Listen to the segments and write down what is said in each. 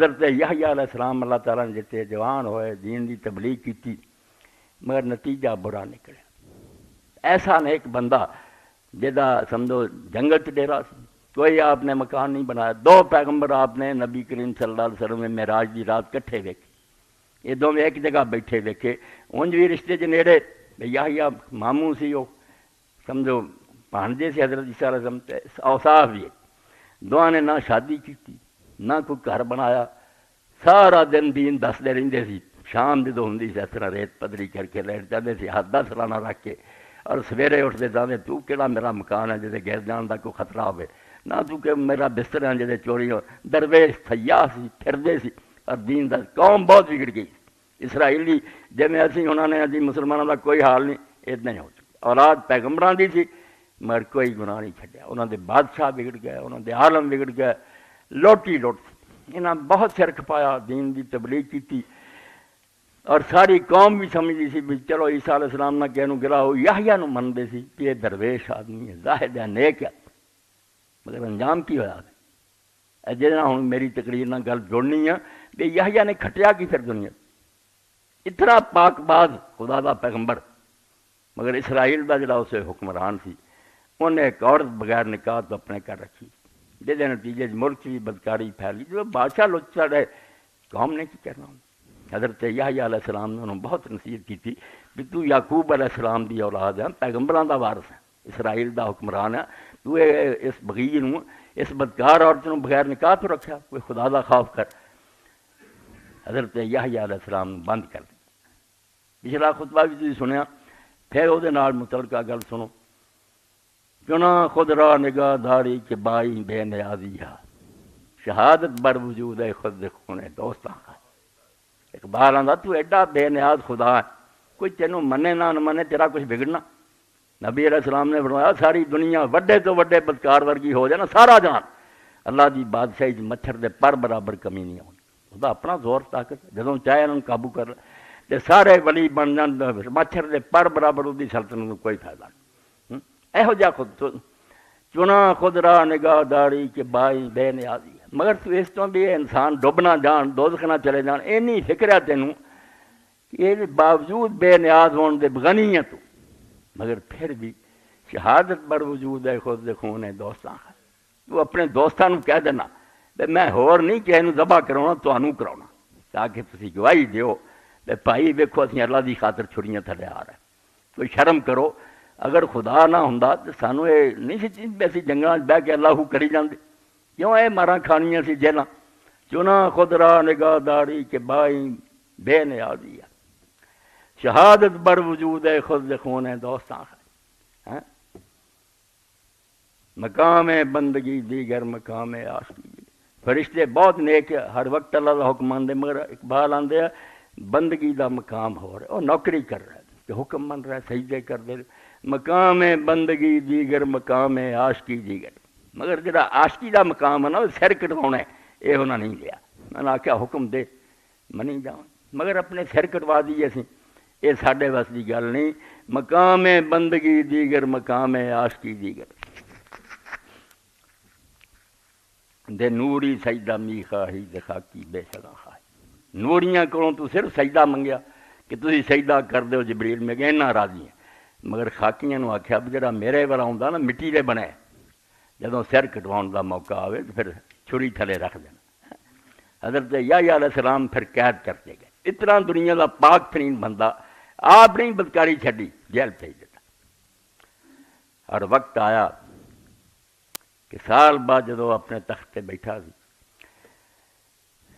حضرت یحییٰ علیہ السلام اللہ تعالیٰ نے جتنے جوان ہوئے دین دی تبلیغ کی مگر نتیجہ برا نکلے. ایسا نیک بندہ جدا سمجھو جنگل چ ڈیرا سی, کوئی آپ نے مکان نہیں بنایا. 2 پیغمبر آپ نے نبی کریم صلی اللہ علیہ وسلم میں معراج دی رات کٹھے ویکھے, یہ دونوں ایک جگہ بیٹھے ویکھے. انج بھی رشتے چ نیڑے یحییٰ ماموں سی, وہ سمجھو بھانجے سے حضرت عیسیٰ علیہ السلام تے اوصاف بھی. دونوں نے نہ شادی کی نہ کوئی گھر بنایا, سارا دن دین دستے رہندے سی. شام جدو ہوندی سی اس طرح ریت پدری کر کے لیٹ جاندے سی ہاتھ 10 سالانہ رکھ کے, اور سویرے اٹھتے جاندے تو کہڑا میرا مکان ہے جدے گر جان دا کوئی خطرہ ہوئے, نہ تو کہ میرا بستر ہے جدے چوری ہو. درویش سیاح سی, پھردے سی, اور دین دا قوم بہت بگڑ گئی. اسرائیلی جویں اسی انہوں نے جی مسلمانوں دا کوئی حال نہیں, اتنا ہی ہو چکا. اولاد پیغمبراں دی سی مگر کوئی گناہ نہیں چھڈیا. انہوں دے بادشاہ بگڑ گئے, انہوں دے عالم بگڑ گئے, لوٹی لوٹ. انہاں بہت سر کھپایا, دین دی تبلیغ کی, اور ساری قوم بھی سمجھتی سی بھی چلو عیسیٰ علیہ السلام نہ کہنوں گرا ہو. یحییٰ نو منتے سی کہ یہ درویش آدمی ہے, زاہد ہے, نیک ہے, مگر انجام کی ہوا ہے. جہاں ہوں میری تقریر نہ گل جوڑنی ہے کہ یحییٰ نے کھٹیا کی پھر دنیا, اتنا پاک باز خدا دا پیغمبر, مگر اسرائیل دا جڑا اسے حکمران سی انہیں ایک عورت بغیر نکاح تو اپنے کر رکھی, جہد نتیجے ملک بھی بدکاری پھیلی. جو بادشاہ لچا رہے قوم نے کی کرنا. حضرت یحییٰ علیہ السلام نے انہوں بہت نصیحت کی تھی کہ تو یعقوب علیہ السلام دی اولاد ہے, پیغمبراں دا وارث ہے, اسرائیل دا حکمران ہے, تو اس بغیر نوں اس بدکار عورت نوں بغیر نکاح تو رکھا, کوئی خدا دا خوف کر. حضرت یحییٰ علیہ السلام بند کر دیا. پچھلا خطبہ بھی تسی سنیا, پھر وہ متعلقہ گل سنو. چنا خود را نگاہ داری کہ بائی بے نیازی ہے, شہادت بر وجود ہے خود خونے دوستاں کا. اقبال آندا تو ایڈا بے نیاز خدا ہے, کوئی تینوں منے نہ منے تیرا کچھ بگڑنا. نبی علیہ السلام نے فرمایا ساری دنیا وڈے تو وڈے بدکار ورگی ہو جائے, سارا جان اللہ دی بادشاہی مچھر دے پر برابر کمی نہیں ہونی. خدا اپنا زور طاقت جدوں چاہے انہوں قابو کر لے تے سارے ولی بن جان, مچھر دے پر برابر دی سلطنت کو کوئی فائدہ نہیں. ایہو جا خود چنا خود راہ نگاہ داری کہ بائی بے نیازی ہے, مگر تو اس تو بھی انسان ڈب نہ جان, دوزخ نہ چلے جان, اینی فکر ہے تینوں کہ یہ باوجود بے نیاز ہون دے غنی ہے تو, مگر پھر بھی شہادت بر وجود ہے خود خون ہے دوستاں کا. تو اپنے دوستاں نوں کہہ دینا کہ میں ہور نہیں کہ اینوں ذبح کراؤنا, تانوں کراؤنا, تاکہ تسی گواہی دیو کہ بھائی ویکھو اسی اللہ دی خاطر چھڑیاں تھلے آ رہے. کوئی شرم کرو, اگر خدا نہ ہوندا تو سانوں یہ نہیں سی چیز اسی جنگلاں بہ کے اللہ کری جاندے, کیوں اے ماراں کھانیاں سی جیلاں. چنا خود را نگاہ داری کہ بائی بے نیازی ہے, شہادت بر وجود ہے خود خون ہے دوستاں کا. مقام بندگی دیگر مقام عاشقی. فرشتے بہت نیک ہے, ہر وقت اللہ دا حکم مانتے, مگر اقبال آندے ہیں بندگی دا مقام ہو رہا ہے, وہ نوکری کر رہا ہے کہ حکم من رہا ہے, سجدے کر دے. مقام بندگی دیگر مقام عاشقی دیگر, مگر جڑا عاشقی دا مقام ہے نا سر کٹوانا ہے, یہ انہوں نے نہیں لیا. میں نے آخیا حکم دے منی جاؤں, مگر اپنے سر کٹوا دیے سی, یہ ساڈے بس کی گل نہیں. مقام بندگی دیگر مقام عاشقی دیگر, دے نوری سجدہ می خواہی دے خاکی بے سگا خواہی. نوریاں کولوں تو صرف سجدہ منگیا کہ تسی سجدہ کر دیو جبریل, میں کہ انہاں راضی ہیں. مگر خاکیاں نو آکھیا بھی جڑا میرے والا ہوندا نا مٹی دے بنے, جدوں سر کٹواؤن دا موقع آوے تو پھر چھری تھلے رکھ دینا. حضرت یحییٰ علیہ السلام پھر قید کرتے گئے. اتنا دنیا دا پاک ترین بندہ آپ نے بدکاری چھڈی, جیل بھیج دیتا. اور وقت آیا کہ سال بعد جدو اپنے تخت پہ بیٹھا سی,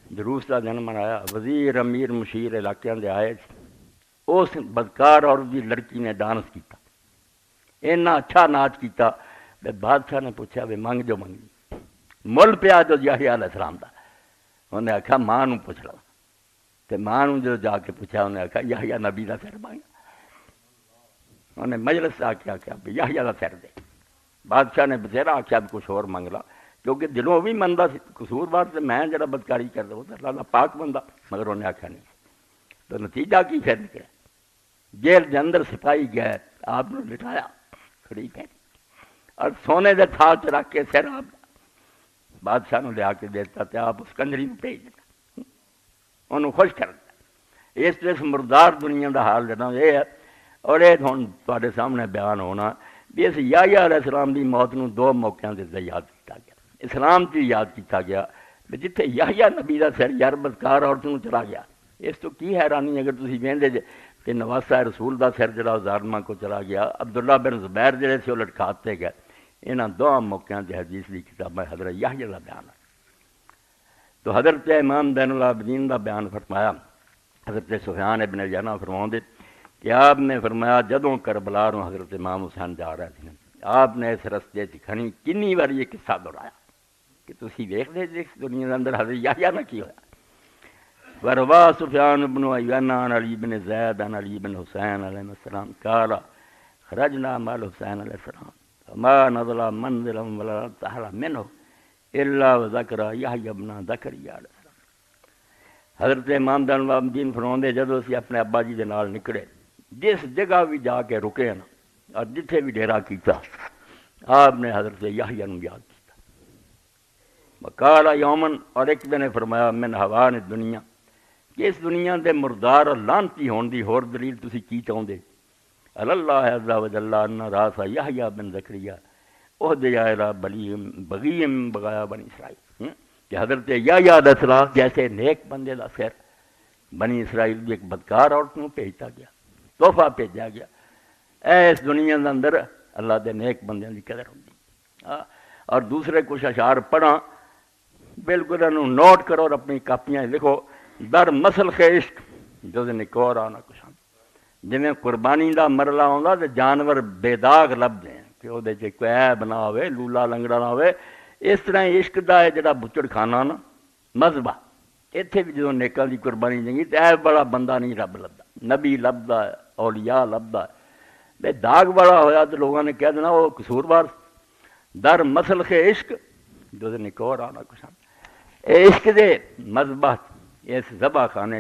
جلوس کا دن منایا, وزیر امیر مشیر علاقے دے آئے, اس بدکار اور دی لڑکی نے ڈانس کیتا, اینا اچھا ناچ کیتا. بادشاہ نے پوچھا بھی منگ جو منگی, مل پیا جو یحییٰ علیہ السلام دا. انہیں آخیا ماں نوں پوچھ لو, تے ماں نوں جو جا کے پوچھا انہیں آخیا یحییٰ نبی دا سر مانگا. انہیں مجلس آ کے آخیا بھی یحییٰ دا سر دے. بادشاہ نے بتھیرا آخیا بھی کچھ اور منگ لا, کیونکہ دلوں بھی منتا سی قصوروار سے میں جڑا بدکاری کر دوں اللہ دا پاک بندہ, مگر انہیں آخیا نہیں. تو نتیجہ کی پھر نکلا, جیل کے اندر سپاہی گئے, آپ نے لٹایا کھڑی پہ, اور سونے دے تھال چ رکھ کے سر آپ بادشاہ نے لیا کے دیتا, تے آپ اس کنجری میں بھیج دیتا. انہوں خوش کرتا ہے۔ اس طرح مردار دنیا دا حال جنا یہ ہے، اور یہ ہن تواڈے سامنے بیان ہونا بھی اس یحییٰ علیہ السلام دی موت نو دو موقعوں تے یاد کیتا گیا۔ اسلام تے یاد کیتا گیا بھی جتھے یحییٰ نبی دا سر یار بدکار عورت نو چلا گیا، اس تو کی حیرانی اگر تسی ویندے جے کہ نواسہ رسول دا سر جڑا ظالماں کو چلا گیا، عبداللہ بن زبیر جڑے سے وہ لٹکاتے گئے۔ انہاں دو موقعوں تے حدیث دی کتاب ہے حضرت یحییٰ دا بیان ہے۔ تو حضرت امام زین العابدین دا بیان فرمایا، حضرت سفیان ابن عیینہ فرماؤندے کہ آپ نے فرمایا جدوں کربلا نو حضرت امام حسین جا رہے تھے، آپ نے اس رستے چ کھنی کنی بار یہ قصہ دہرایا کہ تسی ویکھدے جے اس دنیا دے اندر حضرت یحییٰ نہ کی ہویا۔ وروا سفیان بن عیینہ عن علی بن زید عن علی بن حسین علیہ السلام قال خرجنا مع الحسین علیہ السلام فما نزل منزلا ولا ارتحل منه الا وذکر یحییٰ بن زکریا علیہ السلام۔ حضرت امام زین العابدین فرماندے جدوں اسی اپنے ابا جی دے نال نکلے، جس جگہ بھی جا کے رکے نا اور جتھے بھی ڈیرا کیتا، آپ نے حضرت یحییٰ نو یاد کیتا۔ وقال یومن، اور ایک دن فرمایا من حوان دنیا کہ اس دنیا دے مردار اور لعنتی ہون دی ہور دلیل تسی کی چاہندے؟ اللہ عز و جل ان راس یحییٰ بن زکریا عہد جائرہ بغیم بغایا بنی اسرائیل، کہ حضرت یحییٰ علیہ السلام جیسے نیک بندے دا سر بنی اسرائیل دی ایک بدکار عورت نو بھیجتا گیا، تحفہ بھیجا گیا۔ اس دنیا دے اندر اللہ دے نیک بندیاں دی قدر ہوندی۔ اور دوسرے کچھ اشعار پڑھاں، بالکل انہوں نوٹ کرو اور اپنی کاپیاں لکھو۔ در مسلخ عشق جز نکور آنا کشان، جویں قربانی دا مرلہ ہوندا تے جانور بے داغ لبدے ہیں کہ وہ کوئی عیب نہ ہوئے، لولا لنگڑا نہ ہوئے، اس طرح عشق دا ہے جڑا بچڑ کھانا نا مذبح، اتنے بھی جدوں نیکاں دی قربانی جنگی تے عیب بڑا بندہ نہیں رب لبدا، نبی لبدا ہے، اولیاء لبدا ہے، بے داغ بڑا ہویا تو لوگوں نے کہہ دینا وہ قصوروار۔ در مسلخ عشق جز نکور آنا کشان، عشق دے مذبح اس ذبح خانے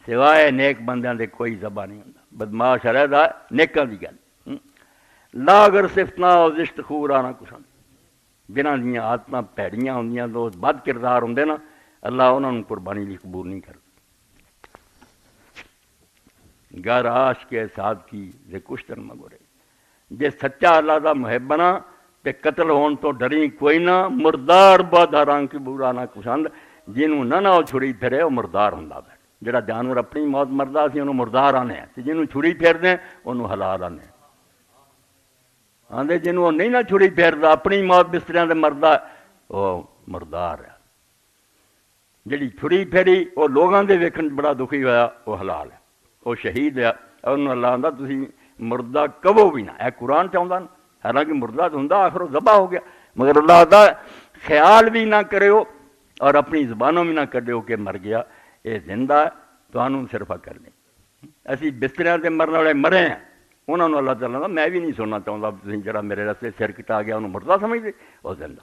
سوائے نیک بندیاں دے کوئی ذبح نہیں ہوندا، بدماش رہدا نیکاں دی گل۔ لا اگر صفتنا او زشت خور آنا کشان، جنہاں دیاں عادتاں پیڑیاں ہوندیاں تو بد کردار ہوندے نا، اللہ انہاں نوں قربانی ਲਈ قبول نہیں کردا۔ گر عاشق کے ساتھ کی دے کشتن مگورے، جے سچا اللہ دا محب نا تے قتل ہون تو ڈری کوئی نہ، مردار باداراں کی برا نہ کشند، جنہوں نہ وہ چھڑی پھرے وہ مردار ہوندا ہے۔ جڑا جانور اپنی موت مردا سی انہوں مردار آنے ہیں، جنہوں چھڑی پھیر دیں انہوں حلال آنے ہیں۔ آندے جنہوں نہیں نہ چھڑی پھیردا اپنی موت بستریاں دے مردا وہ مردار ہے، جڑی چھڑی پھیری وہ لوگاں دے ویکھن بڑا دکھی ہویا وہ حلال ہے، وہ شہید ہے۔ اور انہوں اللہ آندا تسی مردہ کبو بھی نہ، اے قرآن چاہندا نا، حالانکہ مردہ تو ہوندا آخر ذبح ہو گیا، مگر اللہ آندا خیال بھی نہ کرو اور اپنی زبانوں بھی نہ کڈیو کہ مر گیا، یہ زندہ ہے تو انہوں صرف کر لیں۔ اسی بستریاں تے مرنے والے مرے ہیں، انہوں نے اللہ تعالیٰ نے میں بھی نہیں سننا چاہتا تھی جڑا میرے رستے سر کٹا گیا انہوں مردہ سمجھ دے وہ زندہ۔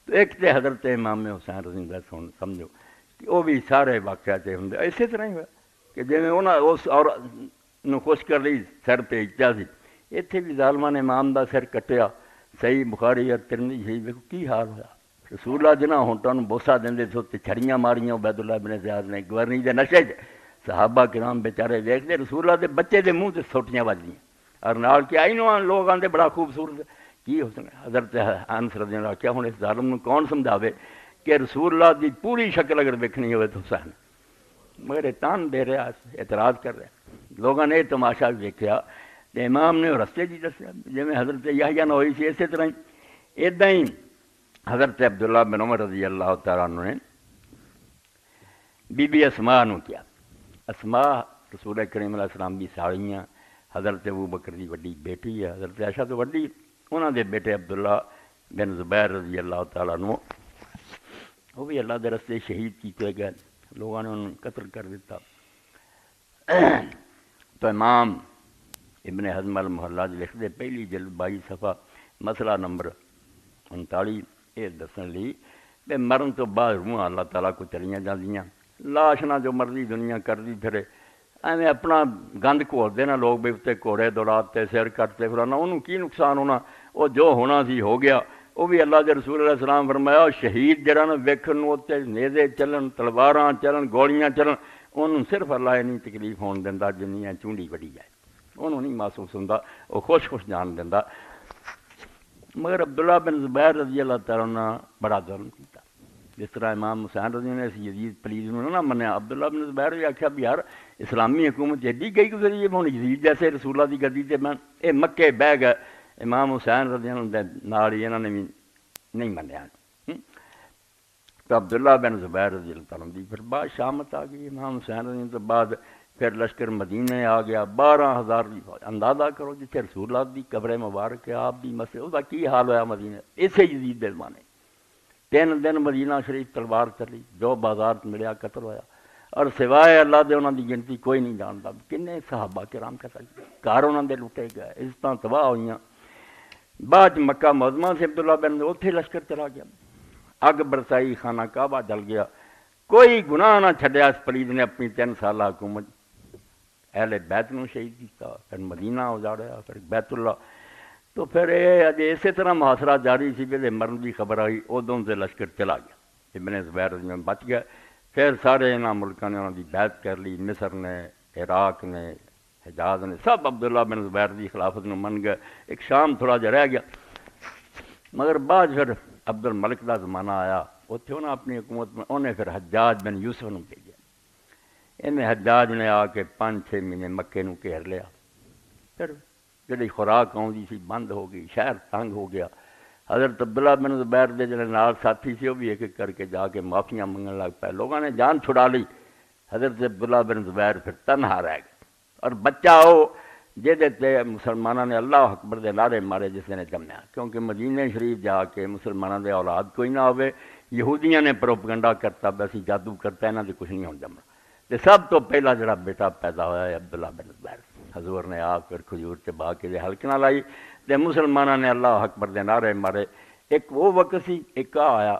تو ایک تے حضرت امام حسین رضی اللہ عنہ سمجھو کہ وہ بھی سارے واقعات ہوں اسی طرح ہی ہوا کہ جی انہوں اس اور خوش کر لی سر بھیجتا سی، اتنے بھی ظالمان نے امام دا سر کٹیا۔ صحیح بخاری اور ترمذی شریف دیکھو کی حال ہوا، رسول اللہ جنہاں ہونٹاں نوں بوسا دیندے تھے چھڑیاں ماریاں عبید اللہ بن زیاد نے گورنی دے نشے چ، صحابہ کرام بیچارے ویکھدے رسول اللہ دے بچے دے منہ تے سوٹیاں وجدیاں اور نال کہ آئی نو لوگ آندے بڑا خوبصورت کی حسن ہے۔ حضرت انس رضی اللہ کیا ہن اس ظالم نوں کون سمجھاوے کہ رسول اللہ دی پوری شکل اگر ویکھنی ہوئے تو حسین، مگر یہ تان دے رہا اعتراض کر رہا، لوگوں نے تماشا بھی ویکھیا تے امام نے رستے جی دسیا جویں حضرت یحییٰ نہ ہوئی سی اسی طرح ہی اداں ہی حضرت عبداللہ بن عمر رضی اللہ تعالیٰ عنہ نے بی بی اسماء نو کیا۔ اسماء رسول کریم علیہ السلام بھی ساڑیاں، حضرت ابو بکر دی وڈی بیٹی ہے، حضرت عائشہ تو وڈی، انہاں دے بیٹے عبداللہ بن زبیر رضی اللہ تعالیٰ عنہ وہ بھی اللہ دے رستے شہید کیتے گئے، لوگوں نے انہوں قتل کر دیتا۔ تو امام ابن حزم المحلہ لکھ دے پہلی جلد 22 صفحہ مسئلہ نمبر 39 یہ دسن لی کہ مرن تو بعد روحاں اللہ تعالیٰ کو چلیاں جاندیاں، لاش نہ جو مرضی دنیا کردی پھرے، ایویں اپنا گند گھول دینا، لوگ بھی اتنے گھوڑے دوڑاتے سر کٹتے پھرانا، انہوں کی نقصان ہونا، وہ جو ہونا سی ہو گیا۔ وہ بھی اللہ کے رسول علیہ السلام فرمایا شہید جڑا نا ویکھن اتنے نیزے چلن، تلواراں چلن، گولیاں چلن، انہوں صرف اللہ نہیں تکلیف ہون دینا جنی چونڈی وڈی جائے، انہوں نہیں محسوس ہوتا، وہ خوش خوش جان دینا۔ مگر عبداللہ بن زبیر رضی اللہ تعالیٰ نے بڑا ظلم کیا، جس طرح امام حسین رضی اللہ نے یزید پلیز نہ منیا، عبداللہ بن زبیر بھی آخیا بھی یار اسلامی حکومت ایڈی گئی گزری ہے، ہوں یزید جیسے رسول اللہ کی گدی سے میں یہ مکے بہ گئے، امام حسین رضی اللہ نال ہی انہوں نے بھی نہیں منیا۔ تو عبداللہ بن زبیر رضی اللہ تعالیٰ دی پھر بعد شامت آ گئی، امام حسین رضی اللہ تو بعد پھر لشکر مدینے آ گیا، 12,000 کی فوج۔ اندازہ کرو جتنے رسول اللہ دی قبر مبارک ہے، آپ دی مسجد، اس کا کی حال ہوا مدینے، اسے یزید دے زمانے 3 دن مدینہ شریف تلوار چلی، جو بازار ملیا قتل ہوا، اور سوائے اللہ دے انہوں دی گنتی کوئی نہیں جانتا کنے صحابہ کرام قتل گھر انہوں دے لٹے گئے، عزتاں تباہ ہوئیاں۔ بعد مکہ معظمہ سے عبداللہ بن اتنے لشکر چلا گیا، اگ برسائی، خانہ کعبہ جل گیا، کوئی گناہ نہ چھڈیا اس پلید نے اپنی 3 سالہ حکومت۔ اہل بیت نو شہید کیتا، پھر مدینہ اجاڑیا، پھر بیت اللہ۔ تو پھر یہ اجے اسی طرح محاصرہ جاری سی، پہلے مرن کی خبر آئی، ادوں سے لشکر چلا گیا، ابن زبیر میں بچ گیا۔ پھر سارے انہاں ملکوں نے انہوں کی بیعت کر لی، مصر نے، عراق نے، حجاز نے، سب عبداللہ بن زبیر کی خلافت میں من گئے۔ ایک شام تھوڑا جہا رہ گیا، مگر بعد پھر عبد الملک کا زمانہ آیا، اتنے انہیں اپنی حکومت میں انہیں پھر حجاج بن یوسف نے بھیجا۔ انہیں حجاج نے آ کے 5-6 مہینے مکے نو گھیر لیا، پھر جڑی خوراک آؤندی سی بند ہو گئی، شہر تنگ ہو گیا۔ حضرت عبداللہ بن زبیر دے جڑے نال ساتھی سی وہ بھی ایک ایک کر کے جا کے معافیاں منگن لگ پائے، لوگوں نے جان چھڑا لی۔ حضرت عبداللہ بن زبیر پھر تنہا رہ گئے، اور بچہ وہ جہدے مسلمانوں نے اللہ اکبر دے نعرے مارے جس نے جمیا، کیونکہ مدینہ شریف جا کے مسلمانوں دے اولاد کوئی نہ ہوئے، یہودیاں نے پروپگنڈا کرتا ویسی جادو کرتا، انہاں دے کچھ نہیں ہون جمنا۔ تے سب تو پہلا جڑا بیٹا پیدا ہویا ہے عبداللہ بن زبیر، حضور نے آپ پھر کھجور چبا کے دے حلق نہ لائی، تے مسلمانوں نے اللہ اکبر دے نعرے مارے۔ ایک وہ وقت سی، ایک آیا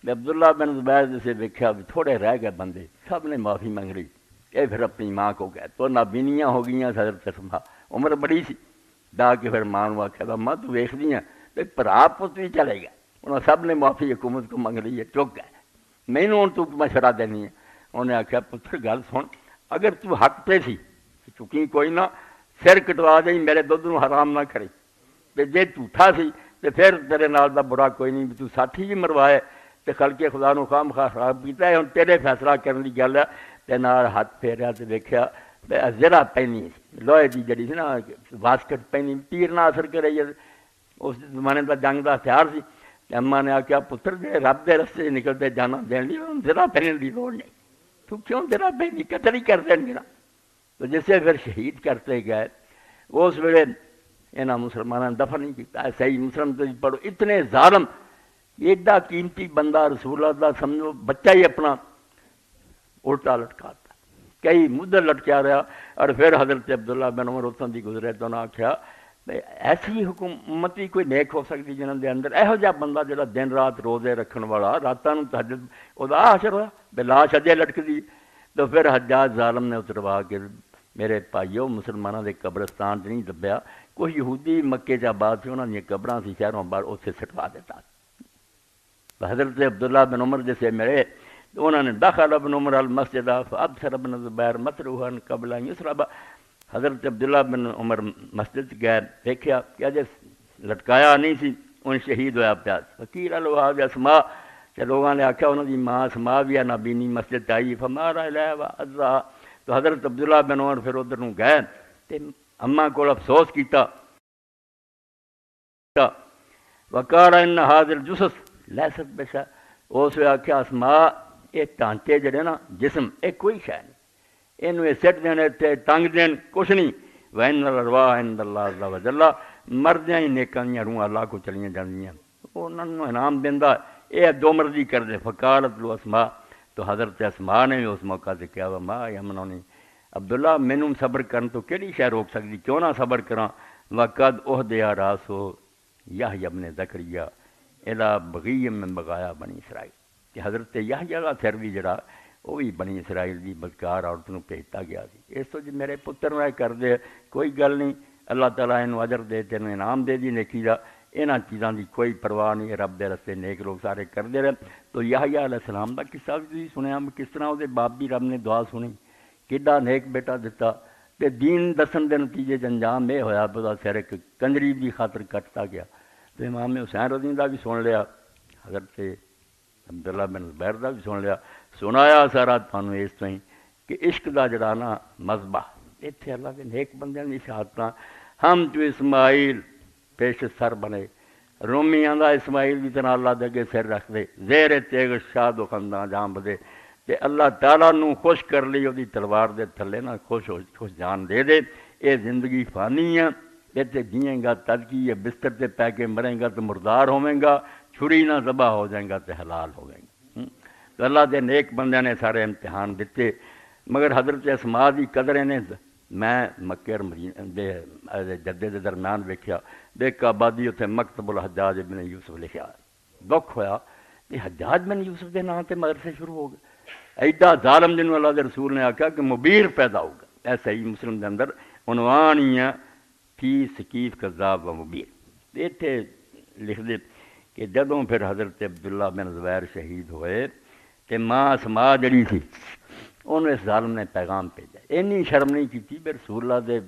عبداللہ بن زبیر جسے دیکھا بھی تھوڑے رہ گئے بندے، سب نے معافی منگ لی، یہ پھر اپنی ماں کو گئے تو نابینیاں ہو گئیں۔ حضرت اسماء عمر بڑی سی، دا کے پھر ماں نو آخیا ماں تو ویکھ دی ہیں تے بھرا پت بھی چلے گئے، انہوں سب نے معافی حکومت کو منگ لی ہے، چک گئے، مینوں ہن تو مشورہ دینی ہے۔ انہیں آخیا پتر گل سن، اگر تو حق پہ سی چکی کوئی نہ سر کٹوا دیں، میرے دودھ نو حرام نہ کری، تے جے جھوٹا سی تے پھر تیرے نال دا برا کوئی نہیں، تو ساتھی بھی مروائے تے خلق خدا نو خواہ مخواہ خراب کیتا ہے، ہن تیرے فیصلہ کرن دی گل ہے۔ تے نال ہاتھ پھیریا تے ویکھیا زرہ پینی لوہے دی جڑی سی نا واسکٹ پینی، تیر نہ اثر کرے، اس زمانے دا جنگ دا ہتھیار سی۔ اماں نے آخیا پتر جے رب دے رستے نکلتے جانا دین لی زرہ پہننے دی لوڑ نہیں، تو کیوں زرہ پہنی، قتل ہی کر دین گا۔ تو جسے پھر شہید کرتے گئے، اس ویلے انہاں مسلمانوں نے دفن نہیں کیتا، صحیح مسلم تو پڑھو، اتنے ظالم، ایڈا قیمتی بندہ رسول اللہ دا سمجھو بچہ ہی اپنا الٹا لٹکاتا، کئی مدت لٹکیا رہا۔ اور پھر حضرت عبداللہ بن عمر اتوں دی گزرے تو انہاں آخیا ایسی حکومت ہی کوئی نیک ہو سکتی جنہاں دے اندر یہو جہا بندہ جڑا دن رات روزے رکھن والا، راتاں نوں تہجد، وہ حشر ہوا بے لاش اجے لٹکدی۔ تو پھر حجاج ظالم نے اتروا کے میرے بھائیو مسلمانوں دے قبرستان نہیں دبیا، کوئی یہودی مکے چ آباد سی، انہاں دیاں قبراں سی شہروں باہر، اتنے سٹوا دیتا۔ حضرت عبداللہ بن عمر جیسے میرے، انہوں نے دخل ابن عمر المسجد فابصر ابن زبیر مطروحا قبل ان یسرب، حضرت عبداللہ بن عمر مسجد گئے، دیکھیا کہ اجے لٹکایا نہیں سی، ان شہید ہویا پیا۔ فقیر لو آ اسماء، کہ لوگوں نے آخیا انہوں دی ماں اسماء بھی نابینی مسجد آئی، فمارا الیہ وعزا۔ تو حضرت عبداللہ بن عمر پھر ادھر نوں گئے تے اماں کو افسوس کیتا، وقال ان هذا الجثث لیست بشیء، اس نے آخیا اسماء یہ ٹانچے جڑے نا جسم یہ کوئی شے نہیں، اینوں یہ سٹ دین تے ٹنگ دین کچھ نہیں، وان الارواح عند اللہ عز وجل، مردیاں ہی نیکاں دیاں روحاں اللہ کو چلیاں جاندیاں، انہاں نوں انعام دیندا، یہ جو مرضی کر دے۔ فقالت لو اسماء، تو حضرت اسماء نے بھی اس موقع سے کیا ما یمنونی، عبداللہ مینوں صبر کرن تو کیڑی شے روک سکتی، کیوں نہ صبر کراں۔ وقد اہدیا راسو یحییٰ ابن زکریا الی بغی من بغایا بنی اسرائیل، کہ حضرت یحییٰ کا سر بھی جڑا وہ بھی بنی اسرائیل دی بدکار عورت نوں بھیجتا گیا سی۔ اس تو جی میرے پتر نہ کر دے کوئی گل نہیں، اللہ تعالیٰ انہوں اجر دے، تینوں انعام دے دی نیکی دا، انہاں چیزاں دی کوئی پرواہ نہیں، رب دے رستے نیک لوگ سارے کرتے رہے۔ تو یحییٰ علیہ السلام دا قصہ بھی تسی سنیا کس طرح وہ باپ بھی رب نے دعا سنی، کیڈا نیک بیٹا دیتا، تے دین دسن دے نتیجے انجام یہ ہویا بدا سر ایک کنجری دی خاطر کٹتا گیا۔ تو امام حسین رضی دا بھی سن لیا، حضرت عبداللہ بن زبیر دا بھی سن لیا، سنایا سارا تھانوں اس طرح کہ عشق دا جڑا نا مذبح اتنے اللہ کے نیک بندیاں دی شہادتاں، ہم تو اسماعیل پیش سر بنے، رومیاں دا اسماعیل دی طرح اللہ دے اگے سر رکھ دے، زیر تیغ شاد و خنداں جان بدے، تے اللہ تعالیٰ نو خوش کر لی وہ تلوار دے تھلے نا خوش جان دے دے۔ اے زندگی فانی ہے، اتنے جیئیں گا تدکی ہے، بستر تے پہ کے مریں گا تو مردار ہوئیں گا، چھری نہ ذبح ہو جائیں گا تو حلال ہو جائیں گا۔ تو اللہ دے نیک بندیاں نے سارے امتحان دیتے، مگر حضرت اسماء دی قدریں نے میں مکے اور مدینے جدے دے درمیان ویکھیا، دیکھ آبادی اتنے مکتب الحجاج ابن یوسف لکھیا، دکھ ہویا کہ حجاج بن یوسف دے نام تے مدرسے شروع ہو گئے، ایڈا ظالم جنوں اللہ دے رسول نے آکھا کہ مبیر پیدا ہوگا۔ اے صحیح مسلم دے اندر عنوان ہی ہے فی سقیف کذاب و مبیر۔ اتنے لکھ دے کہ جدوں پھر حضرت عبداللہ بن زبیر شہید ہوئے تے ماں اسماء جڑی تھی انہوں اس ظالم نے پیغام بھیجا، اینی شرم نہیں کی بے رسول اللہ دے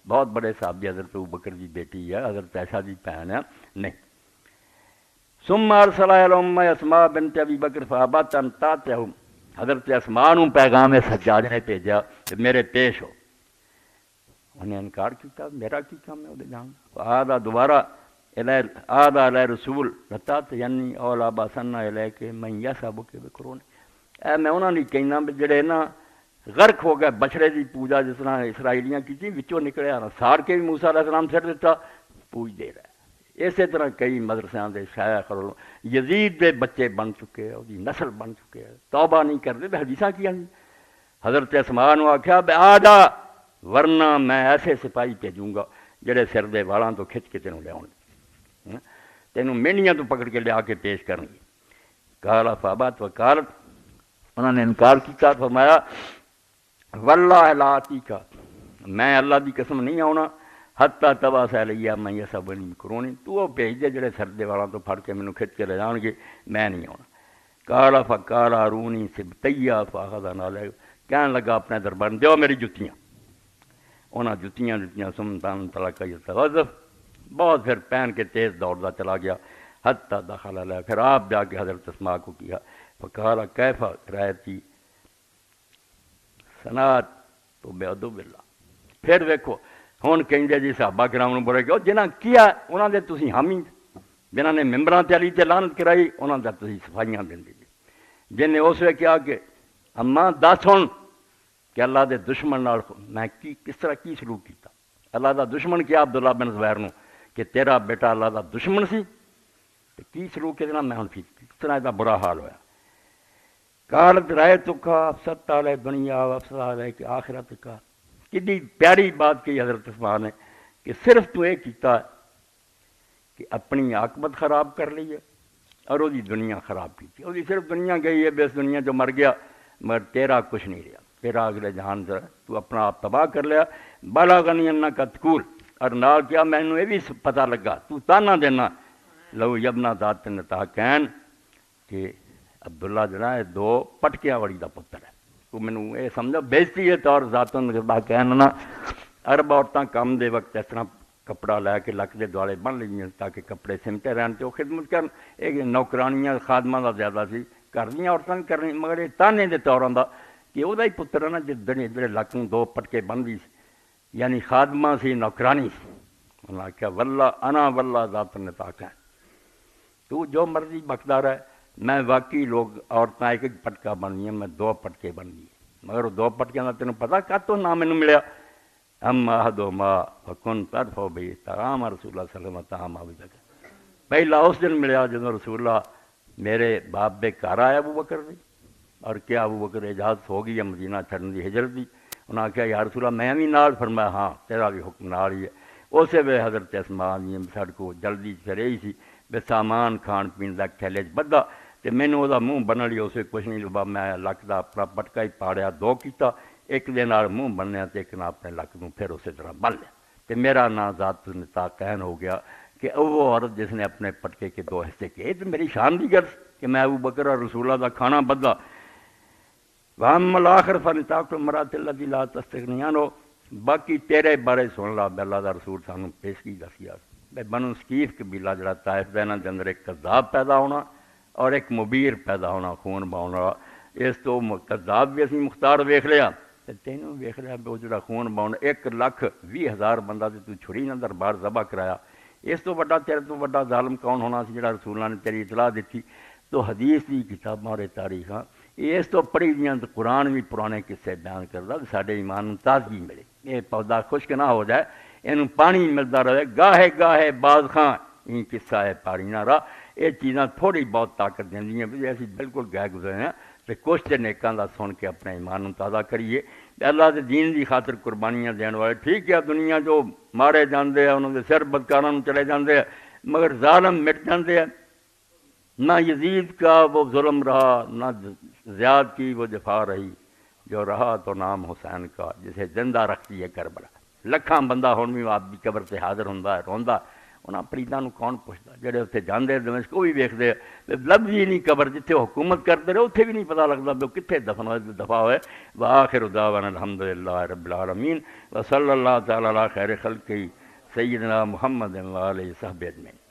بہت بڑے صحابی حضرت ابوبکر دی بیٹی ہے، حضرت عائشہ دی بہن ہے، نہیں۔ ثم ارسل الی اسماء بنت ابی بکر فابت ان تاتہم، حضرت اسماء نوں پیغام حجاج نے بھیجا کہ میرے پیش ہو، انہیں انکار کیتا، میرا کی کام ہے وہ جان۔ آدھا دوبارہ آدھا علیہ رسول رتات یعنی اولا باسنا علیہ کہ میں یسابو کے بکرون، اے میں انہوں نے کہنا جڑے نا غرق ہو گئے بچڑے دی پوجا جس طرح اسرائیلیاں کی تھی وچوں نکلے آنا سار کے بھی موسیٰ علیہ السلام سر دیتا پوج دے رہا ہے۔ اسی طرح کئی مدرسیاں دے شیخ اور یزید دے بچے بن چکے ہیں، دی نسل بن چکے ہیں، توبہ نہیں کرتے تو حدیثاں کیا نہیں۔ حضرت اسماء نے آکھیا بے آجا ورنہ میں ایسے سپاہی بھیجوں گا جڑے سر دے والاں تو کھچ کے تینوں لے آؤ، تینوں مینیاں تو پکڑ کے لیا کے پیش کریں گے۔ کالا فابات وکالت، انہوں نے انکار کیا، فرمایا واللہ لا آتیکا، میں اللہ دی قسم نہیں آنا حتی تبا سے لیا میں یہ سب نہیں کرونی، تو وہ بھیج دے جڑے سردے والا تو پھڑ کے مینوں کھچ کے لے جان گے، میں نہیں آنا۔ کالا فکالا رونی سبتیا فاخذ نالے، کہنے لگا اپنے دربار دیو میری جتیاں، انہاں جتیاں دیتیاں سمتان طلق یتغذف، بہت پھر پہن کے تیز دوڑتا چلا گیا حتی دخل علیہ، پھر آپ جا کے حضرت اسماء کو کیا فقال کیفا رایتی سنات تو بے ادب اللہ، پھر دیکھو ہون کہیں جی صحابہ کرام برے کہ جنہاں کیا انہاں دے تسی حامی، جنہاں نے ممبراں تے علی تے لعنت کرائی انہاں دا تسی صفائیاں دیندے جی، جن نے اس وقت کیا کہ اماں دس ہن کہ اللہ دے دشمن نال میں کس طرح کی سلوک کیتا، اللہ دا دشمن کیا عبداللہ بن زبیر نو کہ تیرا بیٹا اللہ دا دشمن سی، کی سلوک کے میں ہوں کس طرح دا برا حال ہویا۔ قالت رأیتک افسدت علی دنیا و افسد علیک آخرت کا، کتنی پیاری بات کی حضرت اسماء نے کہ صرف تو یہ کیتا کہ اپنی عاقبت خراب کر لی ہے اور وہ دنیا خراب کی تھی، وہ صرف دنیا گئی ہے، بے اس دنیا جو مر گیا، مگر تیرا کچھ نہیں رہا، تیرا اگلے جہان سے تو اپنا آپ تباہ کر لیا۔ بلغنی انک تقول، اور نال کیا مینوں یہ بھی پتہ لگا تو تانا دینا لو یبنا ذات نتاقین کہ عبداللہ جڑا ہے دو پٹکیاں وڑی دا پتر ہے، تو مینوں یہ سمجھو بےزتی ہے طور ذات نتاقین نا، عرب عورتاں کام دے وقت اس طرح کپڑا لے کے لک دے دوالے بن لیں تاکہ کپڑے سمٹے رہن تے وہ خدمت کرن، ایک نوکرانیاں خادماں دا زیادہ سی، گھر دیاں عورتاں کرنی، مگر یہ تانے دے طوراں دا کہ وہ ہی پتر ہے نا جڑے لک نوں دو پٹکے بن دی یعنی خادمہ سی نوکرانی سی، انہوں نے کہا واللہ انا واللہ ذات نتاقین، تو جو مرضی بکدار ہے، میں واقعی لوگ عورتیں ایک ایک پٹکا بن گئی ہیں، میں دو پٹکے بن گئی، مگر وہ دو پٹکیاں کا تینوں پتا کاتوں نہ مینوں ملیا، ہم احدہما فکن ترفع بہ طعام رسول اللہ صلی اللہ علیہ وسلم طعام ابی بکر، پہلا اس دن ملیا جدوں رسول اللہ میرے باپ دے گھر آیا ابو بکر دی، اور کیا ابو بکر اجازت ہو گئی ہے مدینہ چھڑن دی ہجرت دی، انہوں نے کہا یا رسول اللہ میں بھی نال، فرمایا ہاں تیرا بھی حکم نال ہی ہے۔ اسے وے حضرت اسماء جی ساڈے کو جلدی چ رہی سی بے سامان کھان پین دا تھیلے چ بدھا تے مینوں وہ منہ بنن لئی اسے کچھ نہیں لبا، میں لک دا اپنا پٹکا ہی پاڑیا، دو کیتا، ایک دے نال منہ بنیا تے ایک نال اپنے لک نوں پھر اسی طرح بن لیا تے میرا نام ذات نتاقین ہو گیا کہ وہ عورت جس نے اپنے پٹکے کے 2 حصے کیے، تو میری شان دی غرض کہ میں ابو بکر اور رسول اللہ کا کھانا بدلا وَأَمَّا الْآخِرُ فَنِتَاقُ الْمَرْأَةِ الَّتِي لَا تَسْتَغْنِي عَنْهُ، باقی تیرے بارے سن لا، اللہ دا رسول سانو پیش کی دسیا بنو ثقیف قبیلہ جڑا طائف دا انہاں دے اندر ایک کذاب پیدا ہونا اور ایک مبیر پیدا ہونا، خون بہاؤن والا۔ اس تو کذاب بھی اسی مختار ویکھ لیا تے تینوں ویکھ لیا وہ جڑا خون بہاؤن 1,20,000 بندہ تے تو چھری نہ دربار ذبح کرایا، اس تو بڑا تیرے تو بڑا ظالم کون ہونا سی جڑا رسولاں نے تیری اطلاع دیتی۔ تو حدیث دی کتاباں اور تاریخاں اس تو پڑھی دیاں تو قرآن بھی پرانے قصے بیان کردا ساڈے ایمان نوں تازگی ملے، یہ پودا خشک نہ ہو جائے، اینوں پانی ملتا رہے، گاہے گاہے باز خاں این قصہ ہے پاری نہ رہا۔ یہ چیزاں تھوڑی بہت طاقت دیندیاں بھی اسی بالکل گئے گزرے ہیں تے کچھ تے نیکاں دا سن کے اپنے ایمان نوں تازہ کریے، اللہ دے دین دی خاطر قربانیاں دین والے ٹھیک ہے دنیا جو مارے جاندے ہیں انہوں دے سر بدکاراں نوں چلے جاندے ہیں، مگر ظالم مٹ جاندے ہیں۔ نہ یزید کا وہ ظلم رہا، نہ زیاد کی وہ جفا رہی، جو رہا تو نام حسین کا جسے زندہ رکھتی ہے کربلا۔ لکھاں بندہ ہن بھی آپ دی قبر تے حاضر ہوندا ہے روندا، انہاں پریداں نوں کون پوچھدا جڑے اتنے جاندے دمشق وہ بھی ویکھدے لبھی نہیں قبر جتھے حکومت کرتے رہے اتھے بھی نہیں پتہ لگدا بھی کتھے دفن ہوئے دفاع ہوئے۔ وآخر دعوانا الحمدللہ رب العالمین وصلی اللہ تعالی علی خیر خلقہ سیدنا محمد وآلہ وصحبہ اجمعین۔